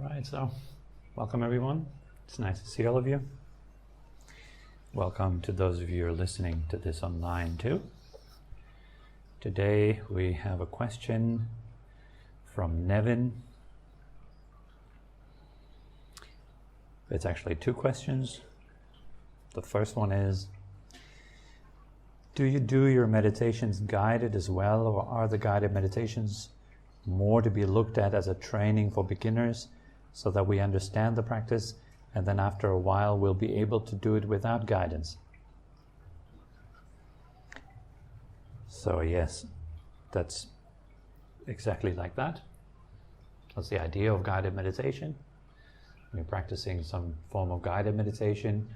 Alright, so welcome everyone. It's nice to see all of you. Welcome to those of you who are listening to this online too. Today we have a question from Nevin. It's actually two questions. The first one is, do you do your meditations guided as well, or are the guided meditations more to be looked at as a training for beginners so that we understand the practice and then after a while we'll be able to do it without guidance? So yes, that's exactly like that. That's the idea of guided meditation. When you're practicing some form of guided meditation,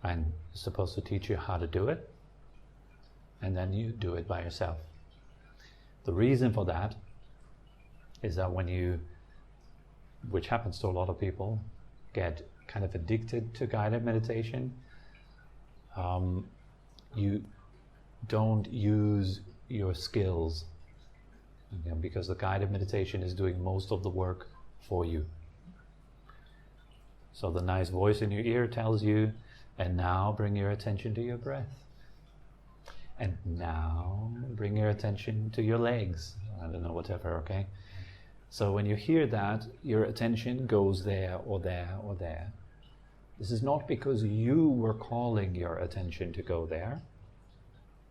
I'm supposed to teach you how to do it, and then you do it by yourself. The reason for that is that when you, which happens to a lot of people, get kind of addicted to guided meditation, you don't use your skills, because the guided meditation is doing most of the work for you. So the nice voice in your ear tells you, and now bring your attention to your breath. And now bring your attention to your legs. I don't know, whatever, okay? So when you hear that, your attention goes there or there or there. This is not because you were calling your attention to go there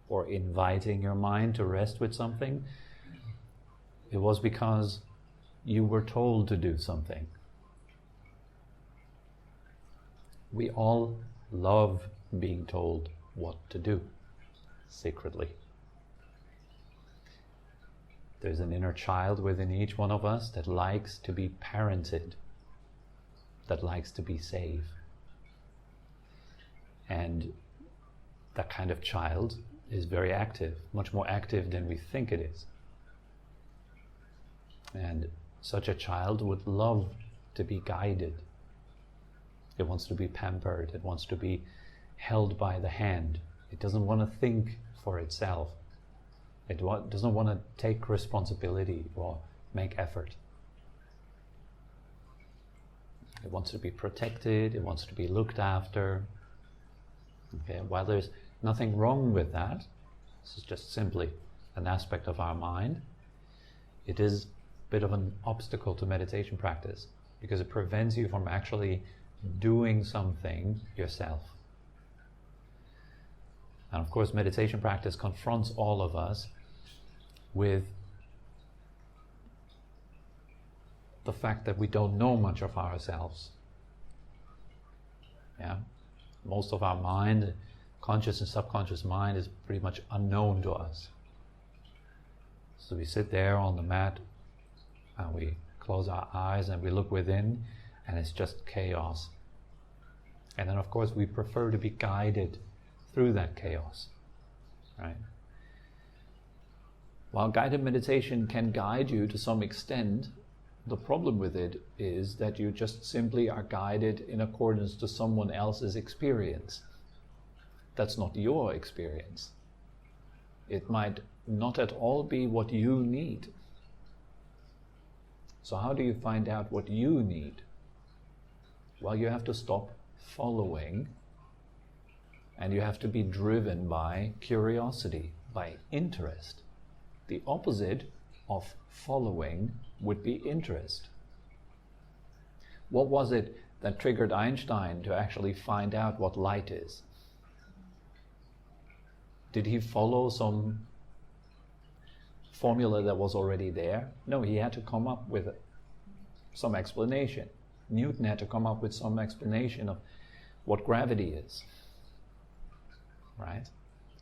or inviting your mind to rest with something. It was because you were told to do something. We all love being told what to do, secretly. There's an inner child within each one of us that likes to be parented, that likes to be safe. And that kind of child is very active, much more active than we think it is. And such a child would love to be guided. It wants to be pampered, it wants to be held by the hand. It doesn't want to think for itself. It doesn't want to take responsibility or make effort. It wants to be protected, it wants to be looked after. Okay, while there's nothing wrong with that, this is just simply an aspect of our mind, it is a bit of an obstacle to meditation practice because it prevents you from actually doing something yourself. And of course, meditation practice confronts all of us with the fact that we don't know much of ourselves. Yeah, most of our mind, conscious and subconscious mind, is pretty much unknown to us. So we sit there on the mat and we close our eyes and we look within, and it's just chaos. And then of course we prefer to be guided through that chaos, right? While guided meditation can guide you to some extent, the problem with it is that you just simply are guided in accordance to someone else's experience. That's not your experience. It might not at all be what you need. So how do you find out what you need? Well, you have to stop following, and you have to be driven by curiosity, by interest. The opposite of following would be interest. What was it that triggered Einstein to actually find out what light is? Did he follow some formula that was already there? No, he had to come up with some explanation. Newton had to come up with some explanation of what gravity is, right?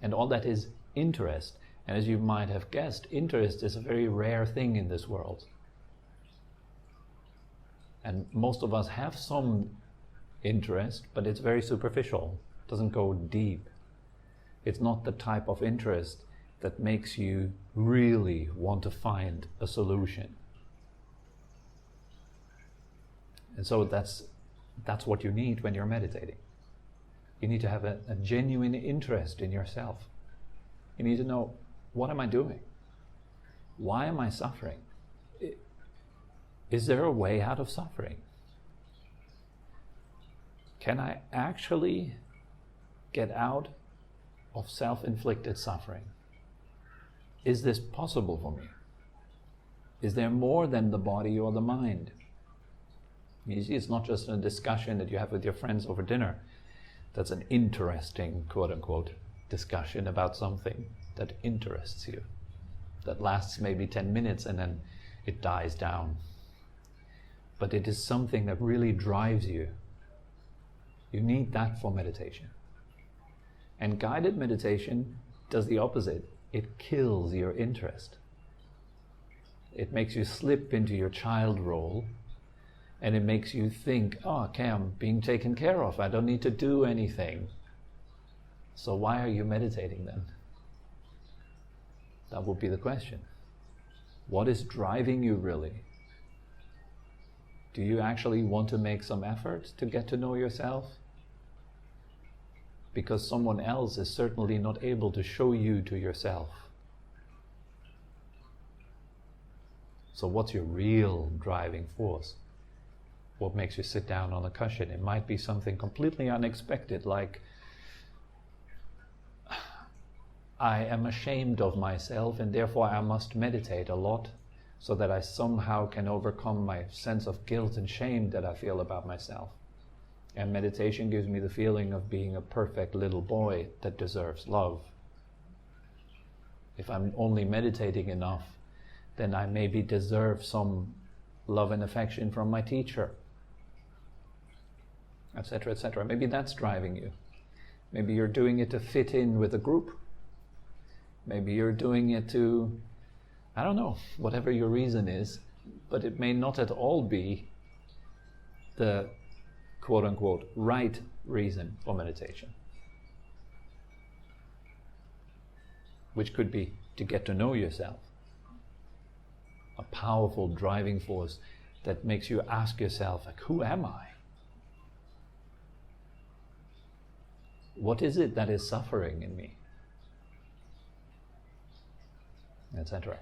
And all that is interest. And as you might have guessed, interest is a very rare thing in this world. And most of us have some interest, but it's very superficial. It doesn't go deep. It's not the type of interest that makes you really want to find a solution. And so that's what you need when you're meditating. You need to have a genuine interest in yourself. You need to know, what am I doing? Why am I suffering? is there a way out of suffering? Can I actually get out of self-inflicted suffering? Is this possible for me? Is there more than the body or the mind? You see, it's not just a discussion that you have with your friends over dinner. That's an interesting, quote-unquote, discussion about something that interests you, that lasts maybe 10 minutes and then it dies down. But it is something that really drives you. You need that for meditation. And guided meditation does the opposite. It kills your interest. It makes you slip into your child role, and it makes you think, oh, okay, I'm being taken care of. I don't need to do anything. So why are you meditating then? That would be the question. What is driving you really? Do you actually want to make some effort to get to know yourself? Because someone else is certainly not able to show you to yourself. So what's your real driving force? What makes you sit down on a cushion? It might be something completely unexpected, like I am ashamed of myself and therefore I must meditate a lot so that I somehow can overcome my sense of guilt and shame that I feel about myself. And meditation gives me the feeling of being a perfect little boy that deserves love. If I'm only meditating enough, then I maybe deserve some love and affection from my teacher, etc., etc. Maybe that's driving you. Maybe you're doing it to fit in with a group. Maybe you're doing it to, I don't know, whatever your reason is, but it may not at all be the quote-unquote right reason for meditation, which could be to get to know yourself. A powerful driving force that makes you ask yourself, like, who am I? What is it that is suffering in me? Etc.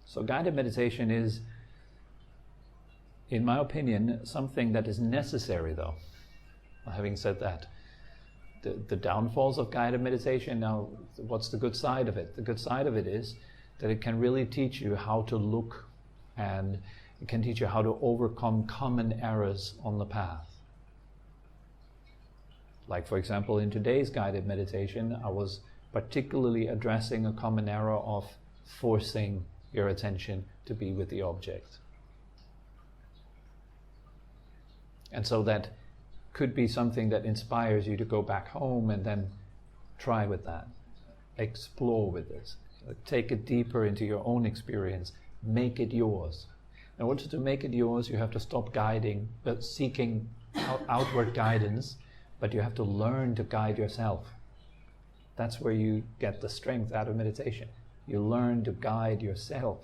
So guided meditation is, in my opinion, something that is necessary though. Having said that, the downfalls of guided meditation, now what's the good side of it? The good side of it is that it can really teach you how to look, and it can teach you how to overcome common errors on the path. Like, for example, in today's guided meditation, I was particularly addressing a common error of forcing your attention to be with the object. And so that could be something that inspires you to go back home and then try with that. Explore with this. Take it deeper into your own experience. Make it yours. In order to make it yours, you have to stop seeking outward guidance, but you have to learn to guide yourself. That's where you get the strength out of meditation. You learn to guide yourself.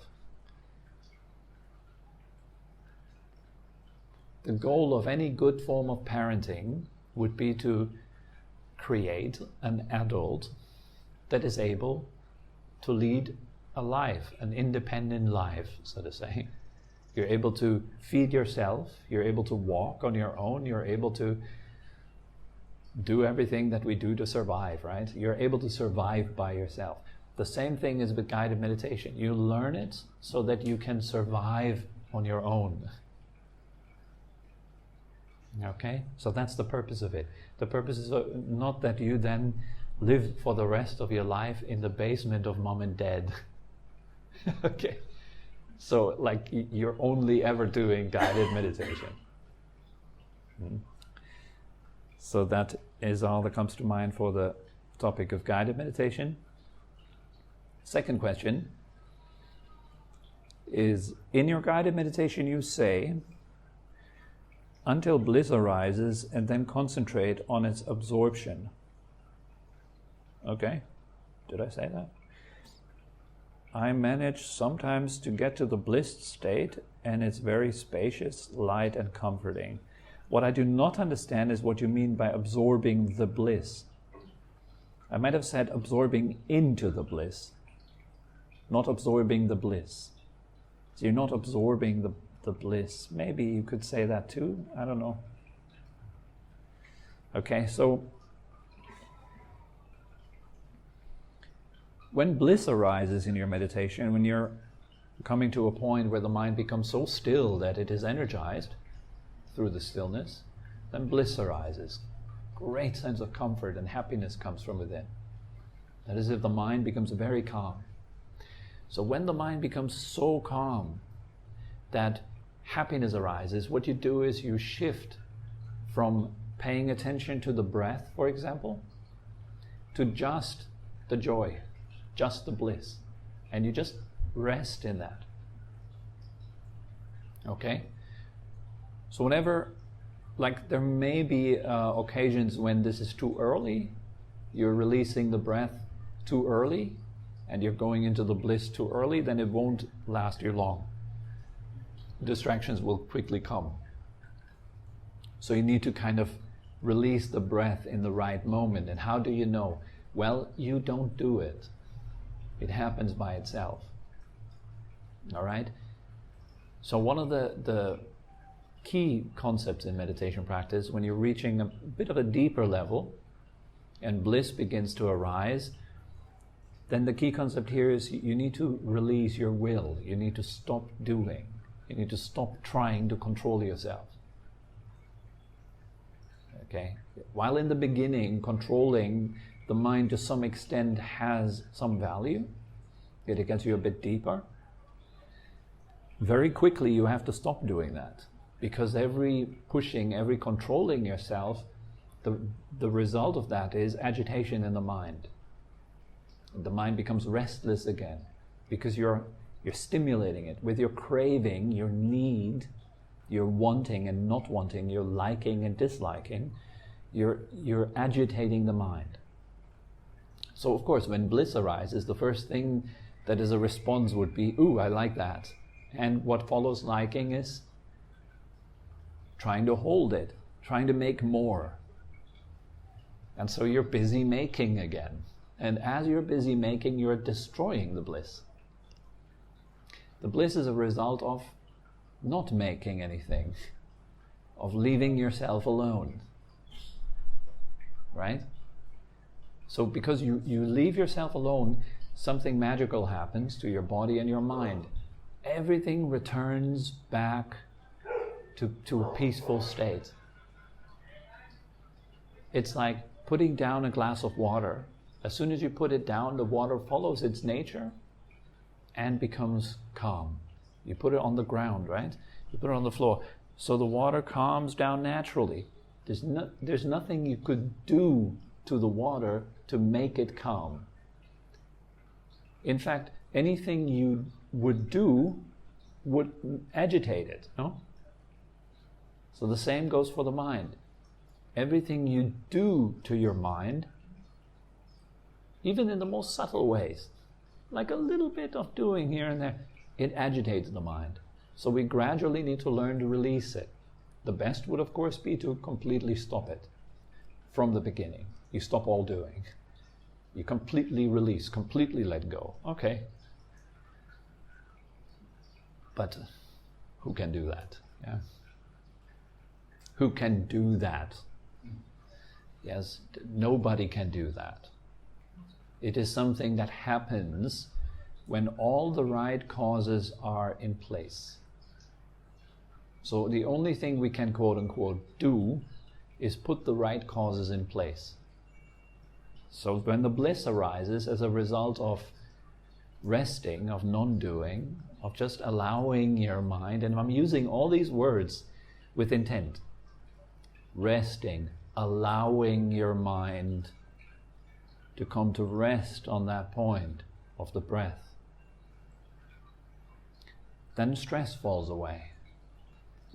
The goal of any good form of parenting would be to create an adult that is able to lead a life, an independent life, so to say. You're able to feed yourself, you're able to walk on your own, you're able to do everything that we do to survive, right? You're able to survive by yourself. The same thing is with guided meditation. You learn it so that you can survive on your own. Okay? So that's the purpose of it. The purpose is not that you then live for the rest of your life in the basement of mom and dad. Okay? So like you're only ever doing guided meditation. So that is all that comes to mind for the topic of guided meditation. Second question is, in your guided meditation you say, until bliss arises, and then concentrate on its absorption. Okay, did I say that? I manage sometimes to get to the bliss state, and it's very spacious, light and comforting. What I do not understand is what you mean by absorbing the bliss. I might have said absorbing into the bliss, not absorbing the bliss. So you're not absorbing the bliss. Maybe you could say that too. I don't know. Okay, so when bliss arises in your meditation, when you're coming to a point where the mind becomes so still that it is energized through the stillness, then bliss arises. Great sense of comfort and happiness comes from within. That is, if the mind becomes very calm. So when the mind becomes so calm that happiness arises, what you do is you shift from paying attention to the breath, for example, to just the joy, just the bliss. And you just rest in that. Okay? So whenever, like there may be occasions when this is too early, you're releasing the breath too early, and you're going into the bliss too early, then it won't last you long. Distractions will quickly come. So you need to kind of release the breath in the right moment. And how do you know? Well, you don't do it. It happens by itself. All right? So one of the key concepts in meditation practice, when you're reaching a bit of a deeper level and bliss begins to arise, then the key concept here is you need to release your will. You need to stop doing. You need to stop trying to control yourself. Okay? While in the beginning, controlling the mind to some extent has some value, it gets you a bit deeper, very quickly you have to stop doing that. Because every pushing, every controlling yourself, the result of that is agitation in the mind. The mind becomes restless again because you're stimulating it with your craving, your need, your wanting and not wanting, your liking and disliking. You're agitating the mind. So of course, when bliss arises, the first thing that is a response would be, ooh, I like that. And what follows liking is trying to hold it, trying to make more. And so you're busy making again. And as you're busy making, you're destroying the bliss. The bliss is a result of not making anything, of leaving yourself alone. Right? So because you leave yourself alone, something magical happens to your body and your mind. Everything returns back to a peaceful state. It's like putting down a glass of water. As soon as you put it down, the water follows its nature and becomes calm. You put it on the ground, right? You put it on the floor. So the water calms down naturally. There's nothing you could do to the water to make it calm. In fact, anything you would do would agitate it, no? So the same goes for the mind. Everything you do to your mind, even in the most subtle ways, like a little bit of doing here and there, it agitates the mind. So we gradually need to learn to release it. The best would, of course, be to completely stop it from the beginning. You stop all doing. You completely release, completely let go. Okay. But who can do that? Yeah. Who can do that? Yes, nobody can do that. It is something that happens when all the right causes are in place. So the only thing we can quote-unquote do is put the right causes in place. So when the bliss arises as a result of resting, of non-doing, of just allowing your mind, and I'm using all these words with intent. Resting, allowing your mind to come to rest on that point of the breath. Then stress falls away.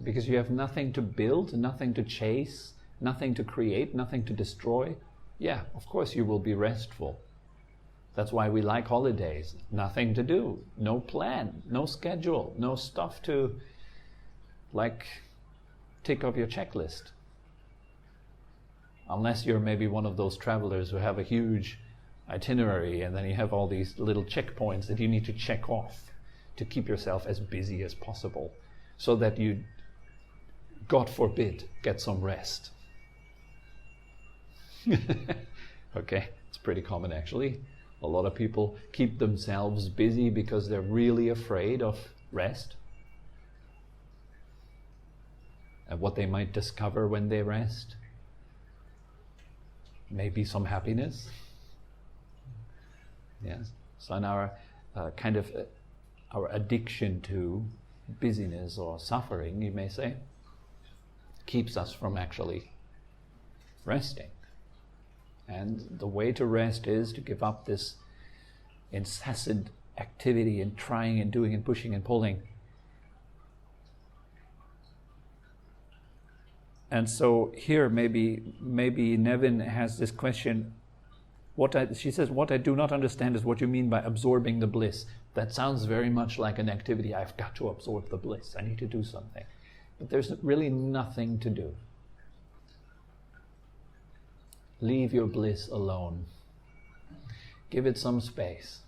Because you have nothing to build, nothing to chase, nothing to create, nothing to destroy. Yeah, of course you will be restful. That's why we like holidays. Nothing to do, no plan, no schedule, no stuff to like tick off your checklist. Unless you're maybe one of those travelers who have a huge itinerary and then you have all these little checkpoints that you need to check off to keep yourself as busy as possible. so that you, God forbid, get some rest. Okay, it's pretty common actually. A lot of people keep themselves busy because they're really afraid of rest and what they might discover when they rest. Maybe some happiness. Yes. So in our our addiction to busyness or suffering, you may say, keeps us from actually resting. And the way to rest is to give up this incessant activity and trying and doing and pushing and pulling. And so here maybe Nevin has this question. She says, what I do not understand is what you mean by absorbing the bliss. That sounds very much like an activity. I've got to absorb the bliss. I need to do something. But there's really nothing to do. Leave your bliss alone. Give it some space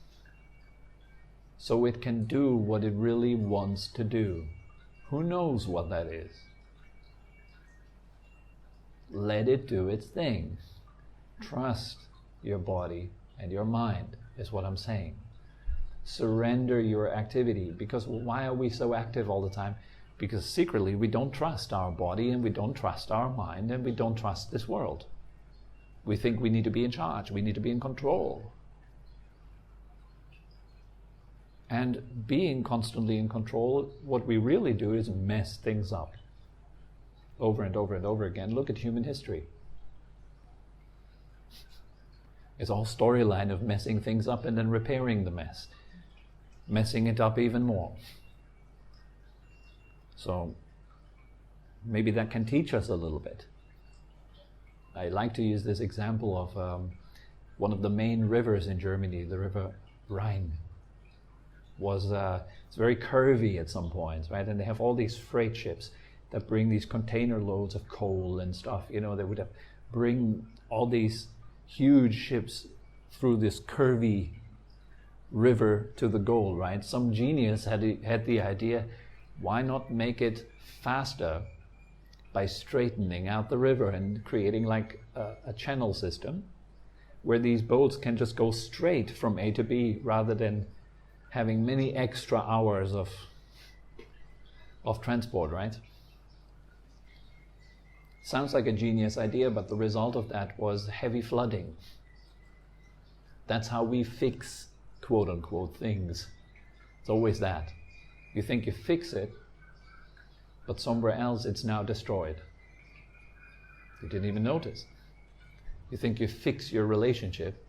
so it can do what it really wants to do. Who knows what that is? Let it do its thing. Trust your body and your mind is what I'm saying. Surrender your activity. Because why are we so active all the time? Because secretly we don't trust our body and we don't trust our mind and we don't trust this world. We think we need to be in charge, we need to be in control. And being constantly in control, what we really do is mess things up. Over and over and over again. Look at human history. It's a whole storyline of messing things up and then repairing the mess. Messing it up even more. So maybe that can teach us a little bit. I like to use this example of one of the main rivers in Germany, the river Rhine. It's very curvy at some points, right? And they have all these freight ships that bring these container loads of coal and stuff. You know, they would bring all these huge ships through this curvy river to the goal, right? Some genius had the idea, why not make it faster by straightening out the river and creating like a channel system where these boats can just go straight from A to B rather than having many extra hours of transport, right? Sounds like a genius idea, but the result of that was heavy flooding. That's how we fix quote-unquote things. It's always that. You think you fix it, but somewhere else it's now destroyed. You didn't even notice. You think you fix your relationship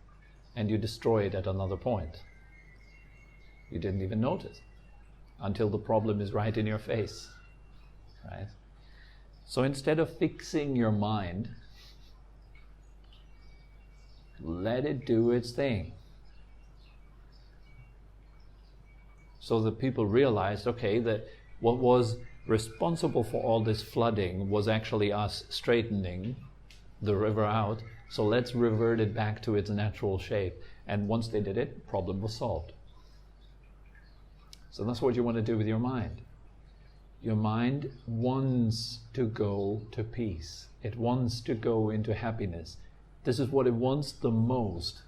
and you destroy it at another point. You didn't even notice until the problem is right in your face, right? So instead of fixing your mind, let it do its thing. So that people realized, okay, that what was responsible for all this flooding was actually us straightening the river out, so let's revert it back to its natural shape. And once they did it, problem was solved. So that's what you want to do with your mind. Your mind wants to go to peace. It wants to go into happiness. This is what it wants the most.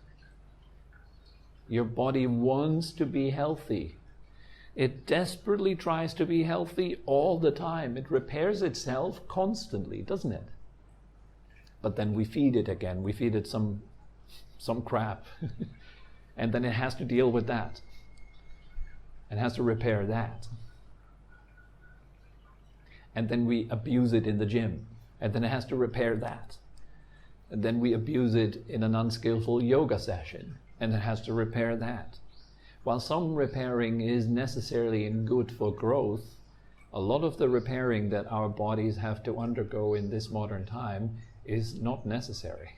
Your body wants to be healthy. It desperately tries to be healthy all the time. It repairs itself constantly, doesn't it? But then we feed it again. We feed it some crap. And then it has to deal with that. It has to repair that. And then we abuse it in the gym. And then it has to repair that. And then we abuse it in an unskillful yoga session. And it has to repair that. While some repairing is necessarily and good for growth, a lot of the repairing that our bodies have to undergo in this modern time is not necessary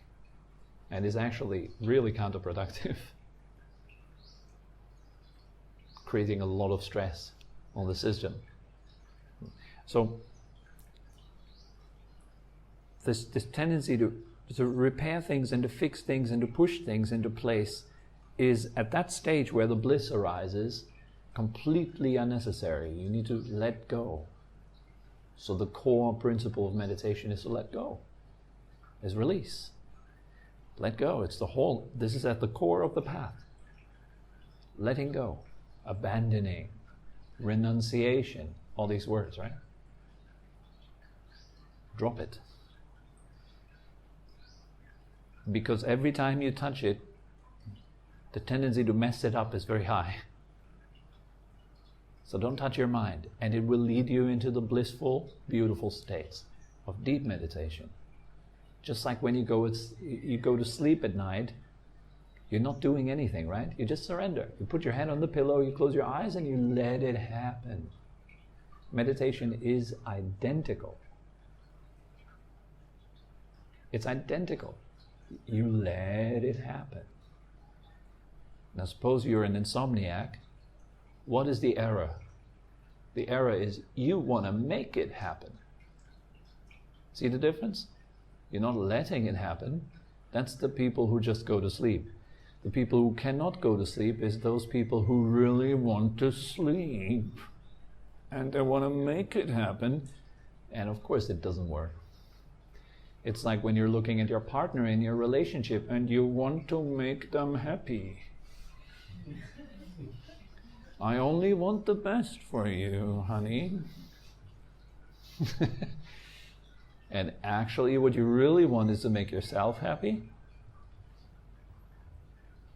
and is actually really counterproductive, creating a lot of stress on the system. So this tendency to repair things and to fix things and to push things into place is at that stage where the bliss arises completely unnecessary. You need to let go. So the core principle of meditation is to let go, is release. Let go. This is at the core of the path. Letting go, abandoning, renunciation, all these words, right? Drop it. Because every time you touch it, the tendency to mess it up is very high. So don't touch your mind, and it will lead you into the blissful, beautiful states of deep meditation. Just like when you go to sleep at night, you're not doing anything, right? You just surrender. You put your hand on the pillow, you close your eyes, and you let it happen. Meditation is identical. It's identical. You let it happen. Now suppose you're an insomniac. What is the error? The error is you want to make it happen. See the difference? You're not letting it happen. That's the people who just go to sleep. The people who cannot go to sleep is those people who really want to sleep. And they want to make it happen. And of course it doesn't work. It's like when you're looking at your partner in your relationship and you want to make them happy. I only want the best for you, honey. And actually what you really want is to make yourself happy.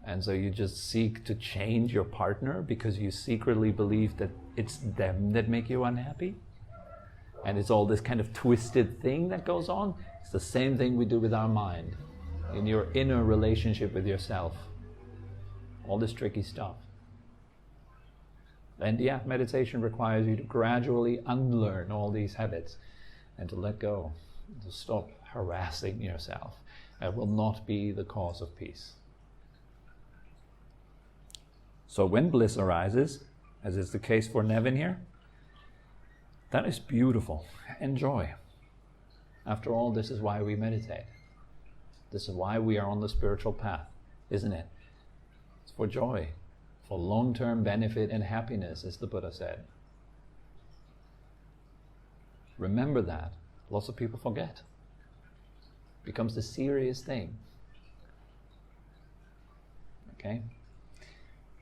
And so you just seek to change your partner because you secretly believe that it's them that make you unhappy. And it's all this kind of twisted thing that goes on. It's the same thing we do with our mind in your inner relationship with yourself. All this tricky stuff. And yeah, meditation requires you to gradually unlearn all these habits and to let go, to stop harassing yourself. That will not be the cause of peace. So when bliss arises, as is the case for Nevin here, that is beautiful. Enjoy. After all, this is why we meditate. This is why we are on the spiritual path, isn't it? It's for joy, for long-term benefit and happiness, as the Buddha said. Remember that. Lots of people forget. It becomes a serious thing. Okay?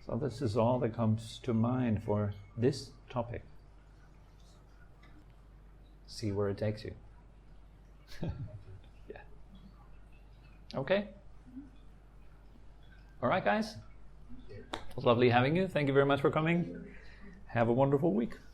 So this is all that comes to mind for this topic. See where it takes you. Yeah. Okay? All right, guys? It was lovely having you. Thank you very much for coming. Have a wonderful week.